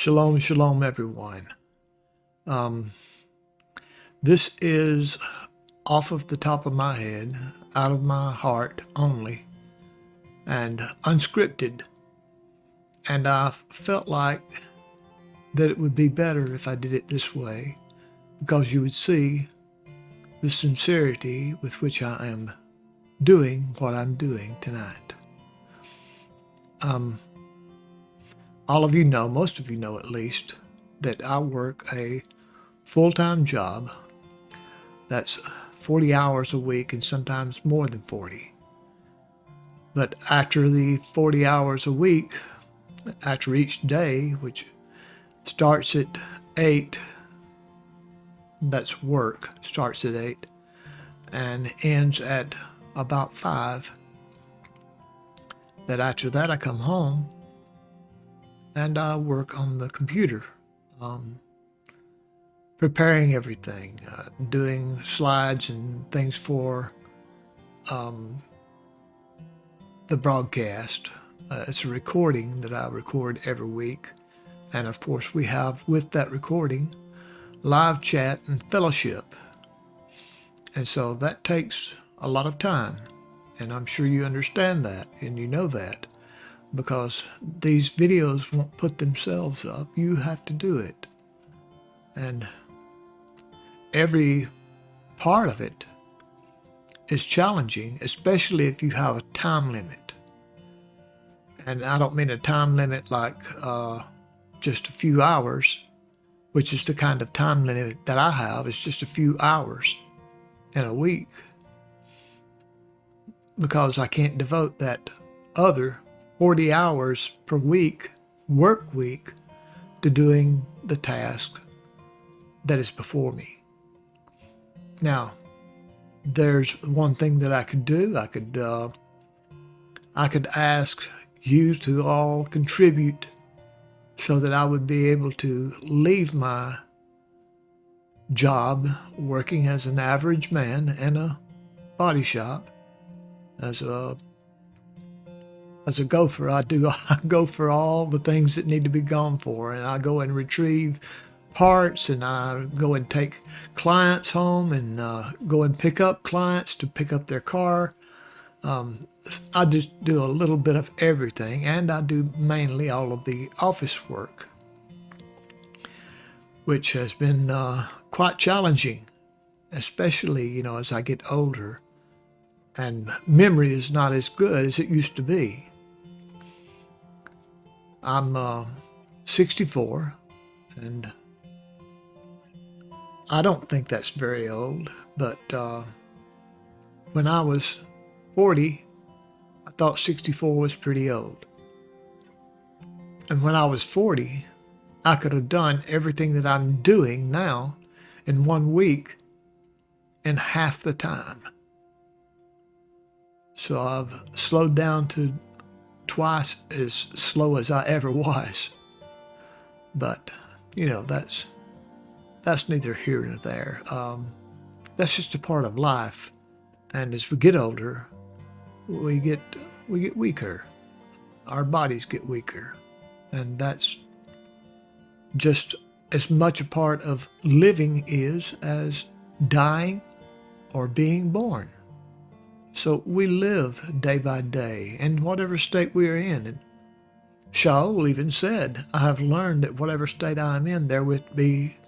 Shalom, shalom, everyone. Um, this is off of the top of my head, out of my heart only, and unscripted. And I felt like that it would be better if I did it this way, because you would see the sincerity with which I am doing what I'm doing tonight. All of you know, most of you know at least, that I work a full-time job that's 40 hours a week and sometimes more than 40. But after the 40 hours a week, after each day, which starts at 8, that's work, starts at 8, and ends at about 5, that after that I come home and I work on the computer, preparing everything, doing slides and things for the broadcast. It's a recording that I record every week. And of course, we have with that recording live chat and fellowship. And so that takes a lot of time. And I'm sure you understand that and you know that, because these videos won't put themselves up. You have to do it. And every part of it is challenging, especially if you have a time limit. And I don't mean a time limit like just a few hours, which is the kind of time limit that I have. It's just a few hours in a week, because I can't devote that other 40 hours per week, work week, to doing the task that is before me. Now, there's one thing that I could do. I could ask you to all contribute so that I would be able to leave my job working as an average man in a body shop as a gopher. I go for all the things that need to be gone for, and I go and retrieve parts, and I go and take clients home, and go and pick up clients to pick up their car. I just do a little bit of everything, and I do mainly all of the office work, which has been quite challenging, especially, as I get older and memory is not as good as it used to be. I'm 64, and I don't think that's very old, but when I was 40, I thought 64 was pretty old. And when I was 40, I could have done everything that I'm doing now in 1 week in half the time. So I've slowed down to twice as slow as I ever was. But, that's neither here nor there. That's just a part of life. And as we get older, we get weaker. Our bodies get weaker. And that's just as much a part of living is as dying or being born. So we live day by day in whatever state we are in. And Shaul even said, I have learned that whatever state I am in, therewith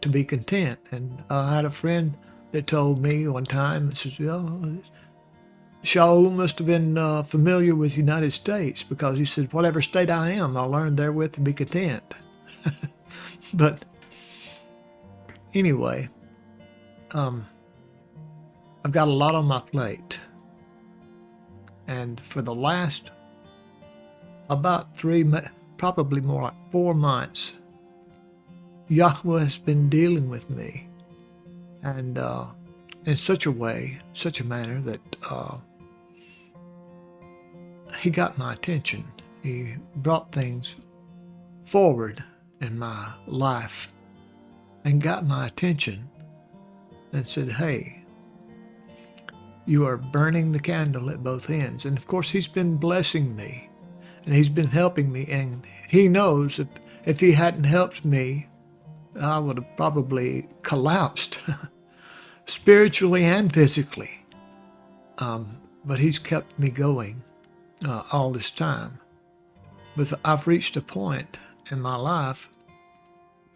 to be content. And I had a friend that told me one time, that says, Shaul must have been familiar with the United States, because he said, whatever state I am, I'll learn therewith to be content. But anyway, I've got a lot on my plate. And for the last about probably more like 4 months, Yahweh has been dealing with me, and in such a way, such a manner that he got my attention. He brought things forward in my life and got my attention and said, hey, you are burning the candle at both ends. And of course, he's been blessing me, and he's been helping me, and he knows that If he hadn't helped me, I would have probably collapsed spiritually and physically. But he's kept me going all this time. But I've reached a point in my life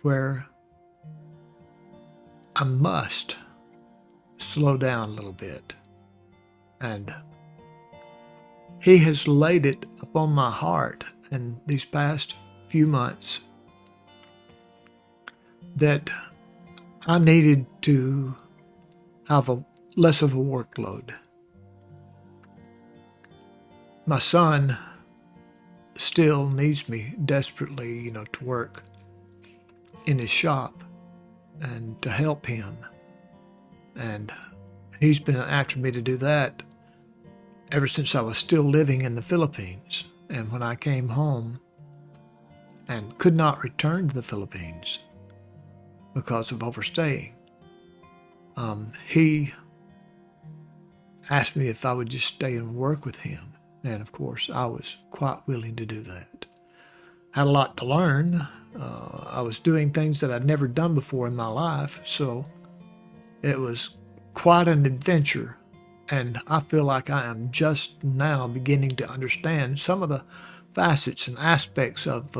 where I must slow down a little bit. And he has laid it upon my heart in these past few months that I needed to have less of a workload. My son still needs me desperately, to work in his shop and to help him. And he's been after me to do that ever since I was still living in the Philippines. And when I came home and could not return to the Philippines because of overstaying, he asked me if I would just stay and work with him. And of course, I was quite willing to do that. Had a lot to learn. I was doing things that I'd never done before in my life, so it was quite an adventure. And I feel like I am just now beginning to understand some of the facets and aspects of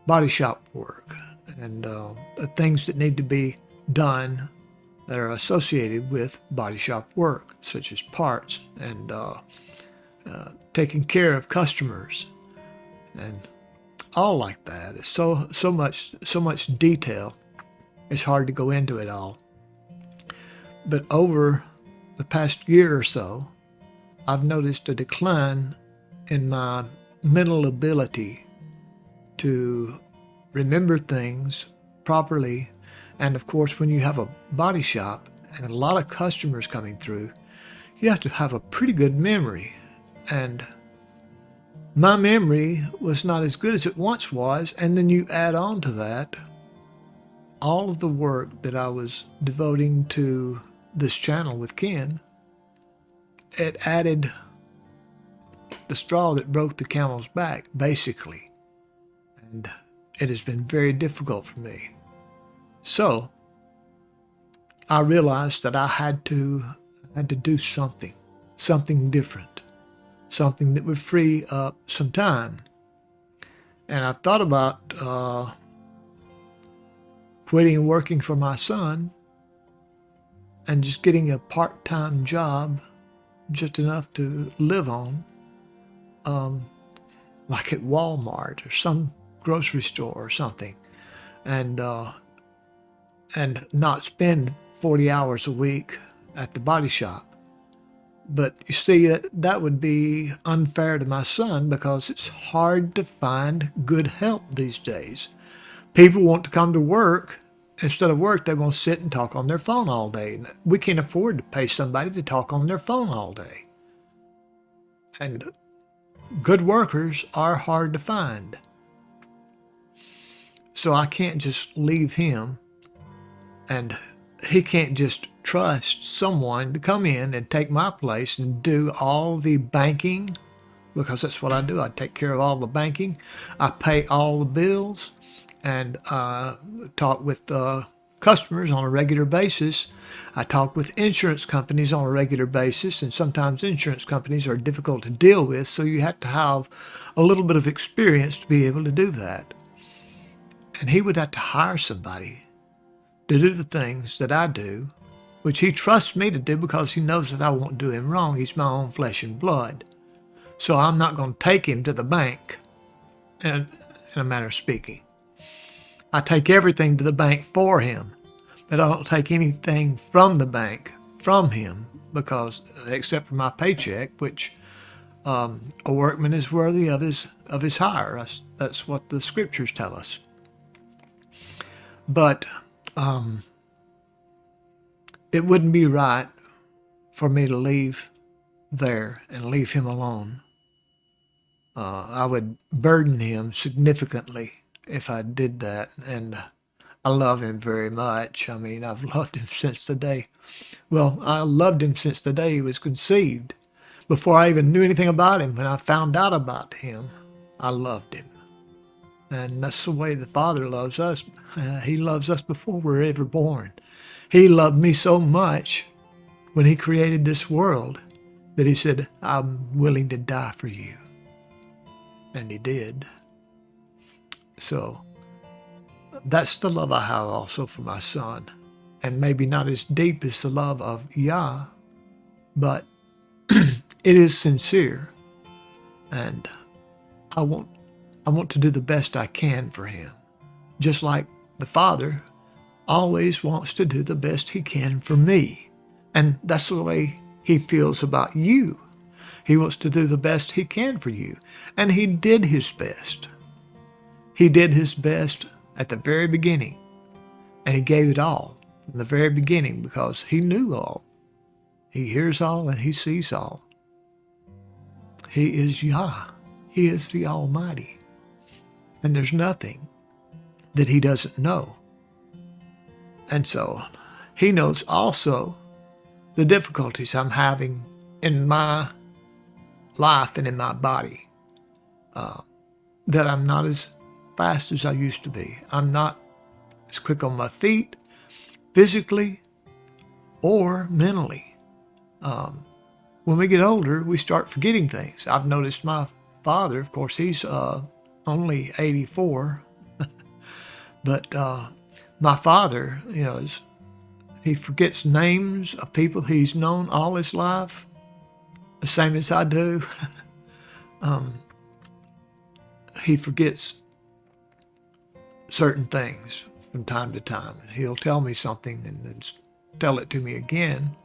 body shop work and the things that need to be done that are associated with body shop work, such as parts and taking care of customers and all like that. It's so much detail. It's hard to go into it all. But over the past year or so, I've noticed a decline in my mental ability to remember things properly. And of course, when you have a body shop and a lot of customers coming through, you have to have a pretty good memory. And my memory was not as good as it once was. And then you add on to that all of the work that I was devoting to this channel with Ken. It added the straw that broke the camel's back, basically. And it has been very difficult for me. So I realized that I had to do something different, something that would free up some time. And I thought about quitting working for my son and just getting a part-time job, just enough to live on, like at Walmart or some grocery store or something, and not spend 40 hours a week at the body shop. But you see, that would be unfair to my son because it's hard to find good help these days. People want to come to work. Instead of work, they want to sit and talk on their phone all day. We can't afford to pay somebody to talk on their phone all day. And good workers are hard to find. So I can't just leave him, and he can't just trust someone to come in and take my place and do all the banking, because that's what I do. I take care of all the banking. I pay all the bills and talk with customers on a regular basis. I talk with insurance companies on a regular basis, and sometimes insurance companies are difficult to deal with, so you have to have a little bit of experience to be able to do that. And he would have to hire somebody to do the things that I do, which he trusts me to do because he knows that I won't do him wrong. He's my own flesh and blood. So I'm not going to take him to the bank, in a manner of speaking. I take everything to the bank for him, but I don't take anything from the bank from him, because except for my paycheck, which a workman is worthy of his hire. That's what the scriptures tell us. But it wouldn't be right for me to leave there and leave him alone. I would burden him significantly if I did that, and I love him very much. I mean, I've loved him since the day, I loved him since the day he was conceived. Before I even knew anything about him, when I found out about him, I loved him. And that's the way the Father loves us. He loves us before we're ever born. He loved me so much when he created this world that he said, I'm willing to die for you. And he did. So that's the love I have also for my son. And maybe not as deep as the love of Yah, but it is sincere. And I want to do the best I can for him. Just like the Father always wants to do the best he can for me. And that's the way he feels about you. He wants to do the best he can for you. And he did his best. He did his best at the very beginning. And he gave it all from the very beginning because he knew all. He hears all and he sees all. He is Yah. He is the Almighty. And there's nothing that he doesn't know. And so he knows also the difficulties I'm having in my life and in my body, that I'm not as fast as I used to be. I'm not as quick on my feet, physically or mentally. When we get older, we start forgetting things. I've noticed my father, of course, he's only 84, but my father, he forgets names of people he's known all his life, the same as I do. He forgets certain things from time to time. He'll tell me something and then tell it to me again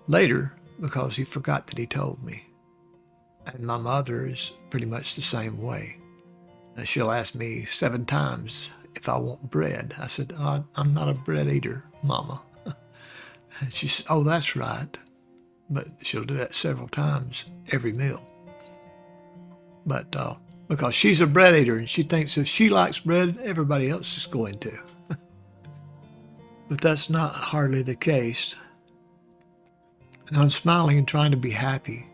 later because he forgot that he told me. And my mother is pretty much the same way. And she'll ask me 7 times if I want bread. I said, I'm not a bread eater, Mama. And she said, oh, that's right. But she'll do that several times every meal. But because she's a bread eater and she thinks if she likes bread, everybody else is going to. But that's not hardly the case. And I'm smiling and trying to be happy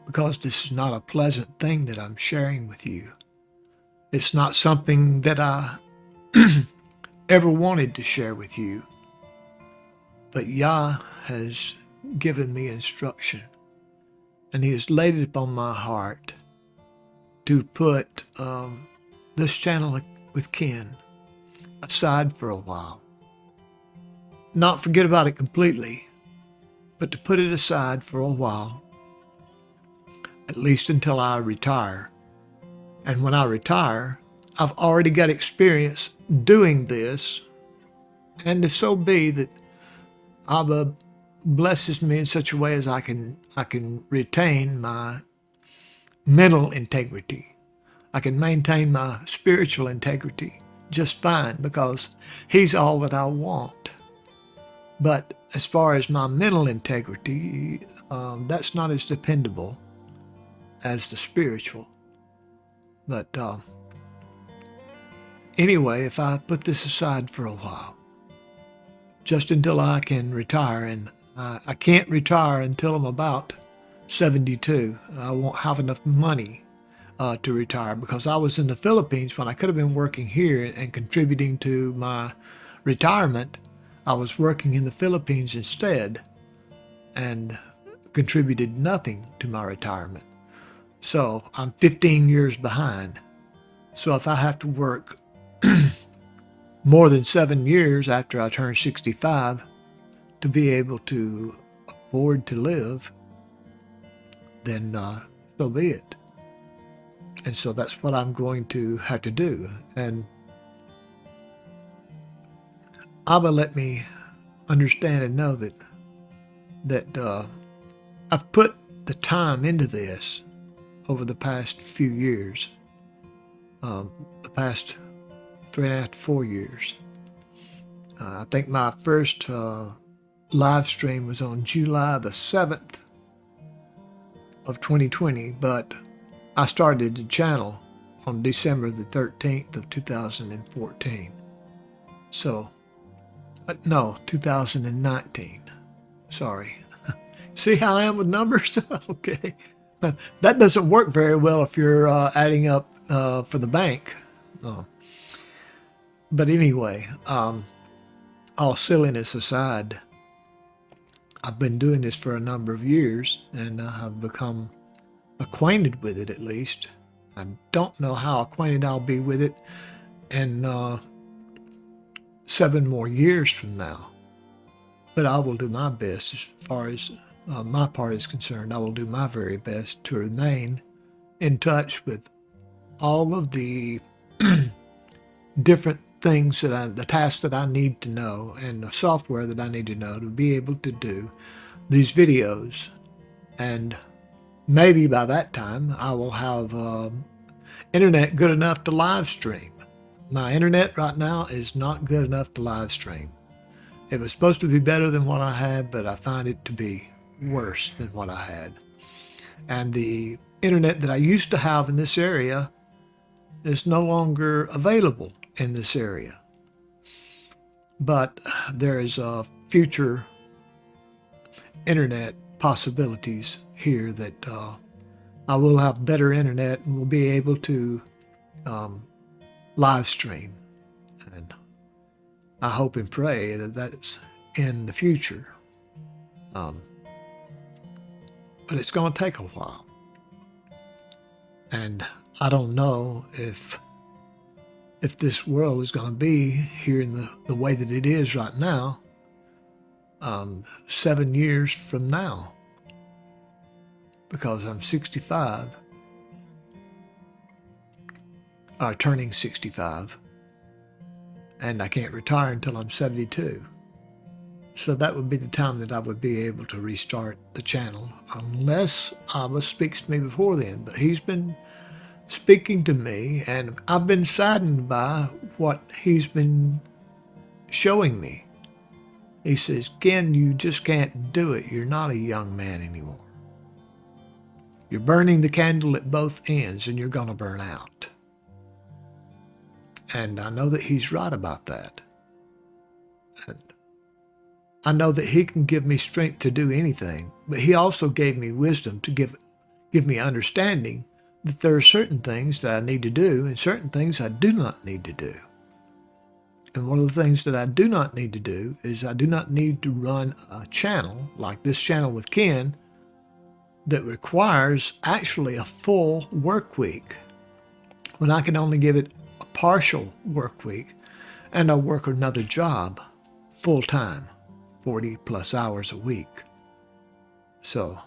because this is not a pleasant thing that I'm sharing with you. It's not something that I ever wanted to share with you. But Yah has given me instruction, and he has laid it upon my heart to put this channel with Ken aside for a while. Not forget about it completely, but to put it aside for a while, at least until I retire. And when I retire, I've already got experience doing this, and if so be that Abba blesses me in such a way as I can retain my mental integrity. I can maintain my spiritual integrity just fine because he's all that I want. But as far as my mental integrity, that's not as dependable as the spiritual. But anyway, if I put this aside for a while, just until I can retire, and I can't retire until I'm about 72. I won't have enough money to retire because I was in the Philippines when I could have been working here and contributing to my retirement. I was working in the Philippines instead and contributed nothing to my retirement. So I'm 15 years behind. So if I have to work more than 7 years after I turn 65 to be able to afford to live, then so be it. And so that's what I'm going to have to do. And Abba let me understand and know that I've put the time into this over the past few years, the past 3.5 to 4 years. I think my first live stream was on July the 7th of 2020, but I started the channel on December the 13th of 2014. So, no, 2019. Sorry. See how I am with numbers? Okay. That doesn't work very well if you're adding up for the bank. But anyway, all silliness aside, I've been doing this for a number of years, and I have become acquainted with it at least. I don't know how acquainted I'll be with it in 7 more years from now. But I will do my best as far as my part is concerned. I will do my very best to remain in touch with all of the different things the tasks that I need to know and the software that I need to know to be able to do these videos. And maybe by that time I will have internet good enough to live stream. My internet right now is not good enough to live stream. It was supposed to be better than what I had, but I find it to be worse than what I had. And the internet that I used to have in this area is no longer available in this area. But there is future internet possibilities here that I will have better internet and will be able to live stream. And I hope and pray that that's in the future. But it's going to take a while. And I don't know if this world is going to be here in the way that it is right now 7 years from now, because I'm 65, or turning 65, and I can't retire until I'm 72. So that would be the time that I would be able to restart the channel, unless Abba speaks to me before then. But he's been speaking to me, and I've been saddened by what he's been showing me. He says, Ken, you just can't do it. You're not a young man anymore. You're burning the candle at both ends, and you're going to burn out. And I know that he's right about that. And I know that he can give me strength to do anything, but he also gave me wisdom to give me understanding that there are certain things that I need to do and certain things I do not need to do. And one of the things that I do not need to do is I do not need to run a channel like this channel with Ken that requires actually a full work week, when I can only give it a partial work week, and I'll work another job full time, 40 plus hours a week. So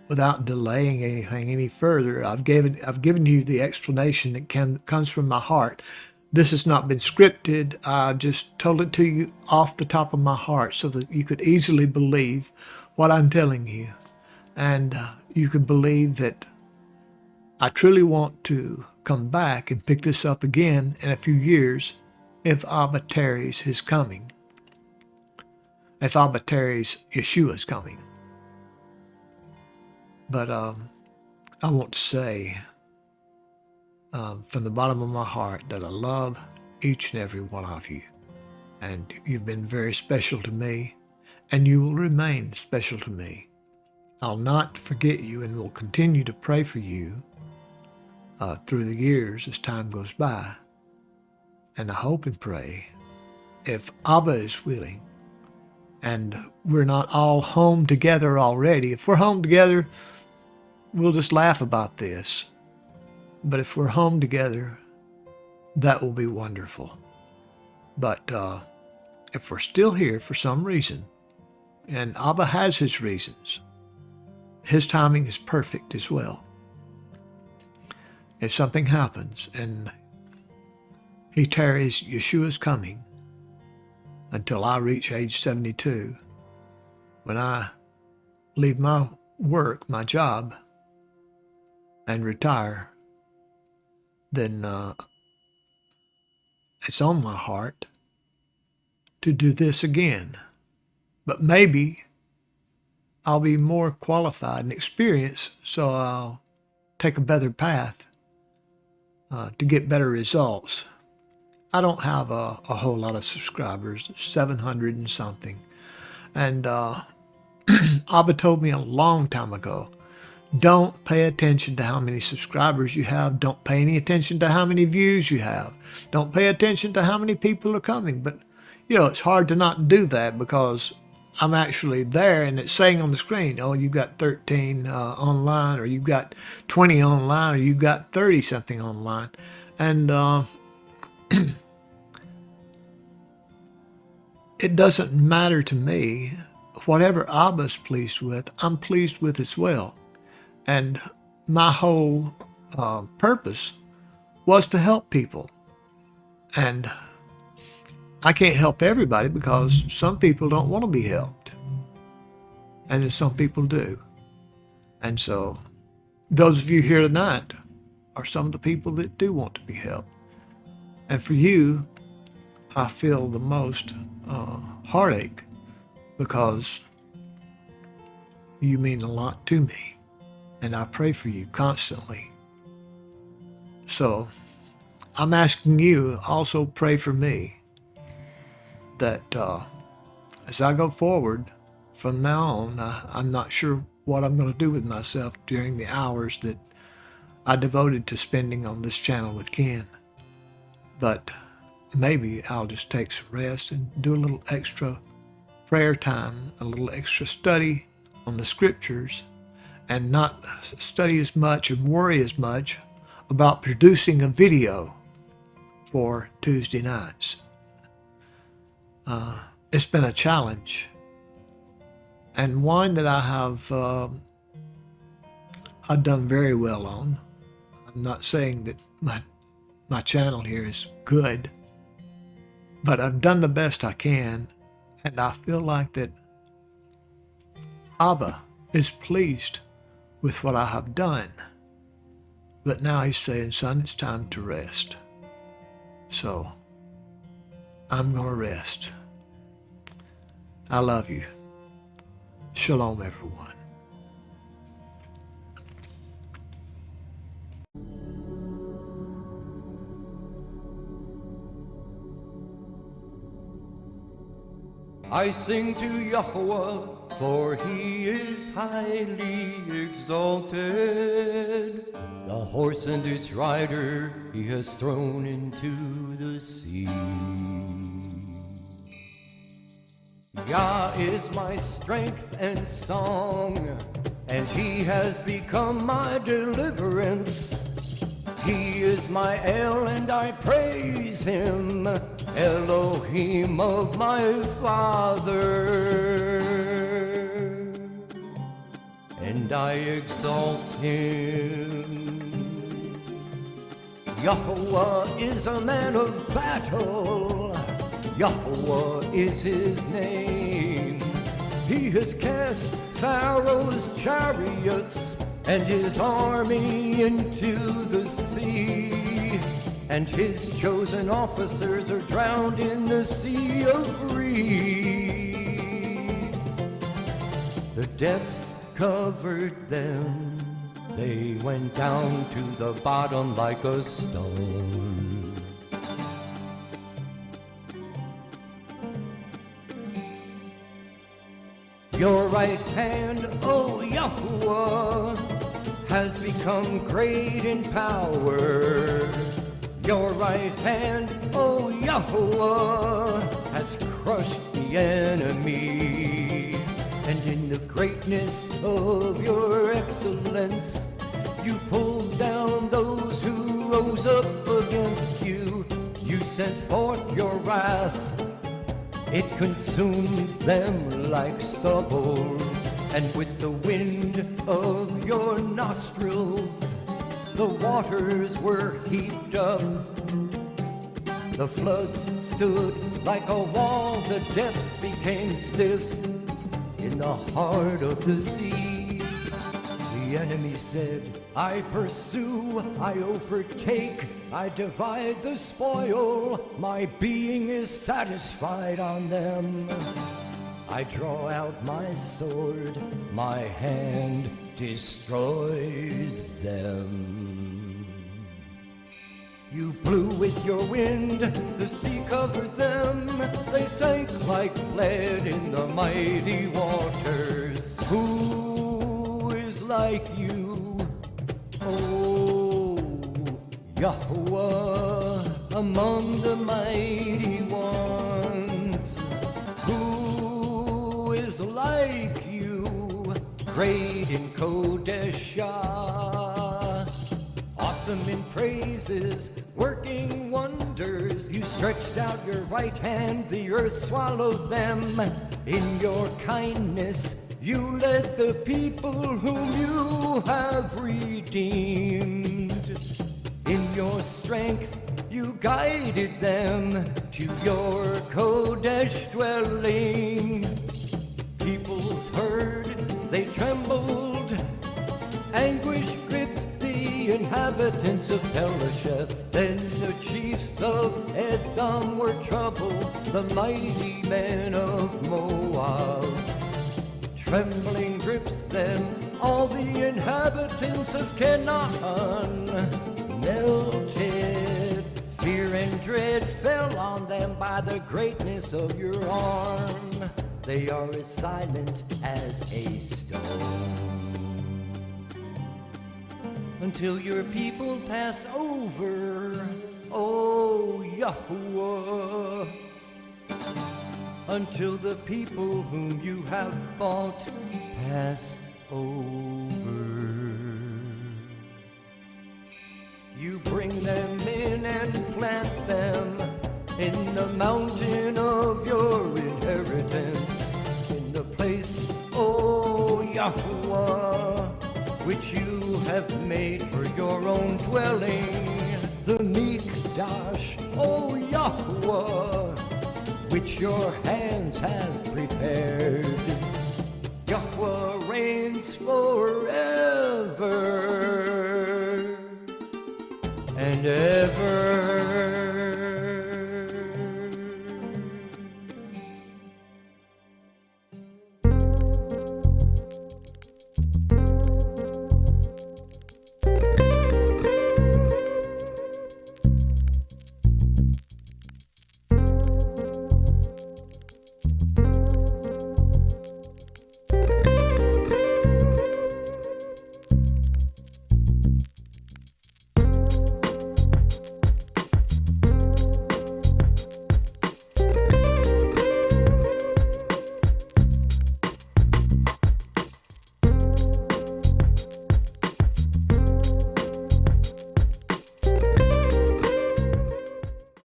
without delaying anything any further, I've given you the explanation that comes from my heart. This has not been scripted. I just told it to you off the top of my heart so that you could easily believe what I'm telling you. And you could believe that I truly want to come back and pick this up again in a few years if Abba tarries his coming. If Abba tarries Yeshua's coming. But I want to say from the bottom of my heart that I love each and every one of you. And you've been very special to me, and you will remain special to me. I'll not forget you, and will continue to pray for you through the years as time goes by. And I hope and pray, if Abba is willing, and we're not all home together already. If we're home together, we'll just laugh about this. But if we're home together, that will be wonderful. But if we're still here for some reason, and Abba has his reasons, his timing is perfect as well. If something happens and he tarries Yeshua's coming until I reach age 72, when I leave my work, my job, and retire, then it's on my heart to do this again. But maybe I'll be more qualified and experienced, so I'll take a better path to get better results. I don't have a whole lot of subscribers, 700 and something. And Abba told me a long time ago Don't pay attention to how many subscribers you have. Don't pay any attention to how many views you have. Don't pay attention to how many people are coming. But, it's hard to not do that because I'm actually there and it's saying on the screen, oh, you've got 13 online, or you've got 20 online, or you've got 30 something online. And it doesn't matter to me. Whatever Abba's pleased with, I'm pleased with as well. And my whole purpose was to help people. And I can't help everybody because some people don't want to be helped. And then some people do. And so those of you here tonight are some of the people that do want to be helped. And for you, I feel the most heartache because you mean a lot to me. And I pray for you constantly. So I'm asking you also pray for me that as I go forward from now on, I'm not sure what I'm going to do with myself during the hours that I devoted to spending on this channel with Ken. But maybe I'll just take some rest and do a little extra prayer time, a little extra study on the scriptures, and not study as much and worry as much about producing a video for Tuesday nights. It's been a challenge, and one that I have I've done very well on. I'm not saying that my channel here is good, but I've done the best I can, and I feel like that Abba is pleased with what I have done. But now he's saying, son, it's time to rest. So I'm going to rest. I love you. Shalom, everyone. I sing to Yahweh, for he is highly exalted. The horse and its rider he has thrown into the sea. Yah is my strength and song, and he has become my deliverance. He is my El, and I praise him, Elohim of my father, and I exalt him. Yahweh is a man of battle, Yahweh is his name. He has cast Pharaoh's chariots and his army into the sea, and his chosen officers are drowned in the sea of reeds. The depths covered them, they went down to the bottom like a stone. Your right hand, O Yahuwah, has become great in power. Your right hand, O Yahuwah, has crushed the enemy. And in the greatness of your excellence, you pulled down those who rose up against you. You sent forth your wrath, it consumed them like stubble, and with the wind of your nostrils, the waters were heaped up. The floods stood like a wall, the depths became stiff in the heart of the sea. The enemy said, I pursue, I overtake, I divide the spoil, my being is satisfied on them. I draw out my sword, my hand destroys them. You blew with your wind, the sea covered them, they sank like lead in the mighty waters. Who is like you. Oh, Yahweh, among the mighty ones, who is like you, great in Kodeshah, awesome in praises, working wonders. You stretched out your right hand, the earth swallowed them. In your kindness, you led the people whom you have redeemed. In your strength, you guided them to your Kodesh dwelling. Peoples heard, they trembled. Anguish gripped the inhabitants of Pelasheth. Then the chiefs of Edom were troubled, the mighty men of Moab. Trembling grips them, all the inhabitants of Canaan melted. Fear and dread fell on them by the greatness of your arm. They are as silent as a stone. Until your people pass over, oh Yahuwah. Until the people whom you have bought pass over. You bring them in and plant them in the mountain of your inheritance, in the place, oh Yahuwah, which you have made for your own dwelling, the Mikdash, oh Yahuwah, which your hands have prepared. Yahweh reigns forever and ever.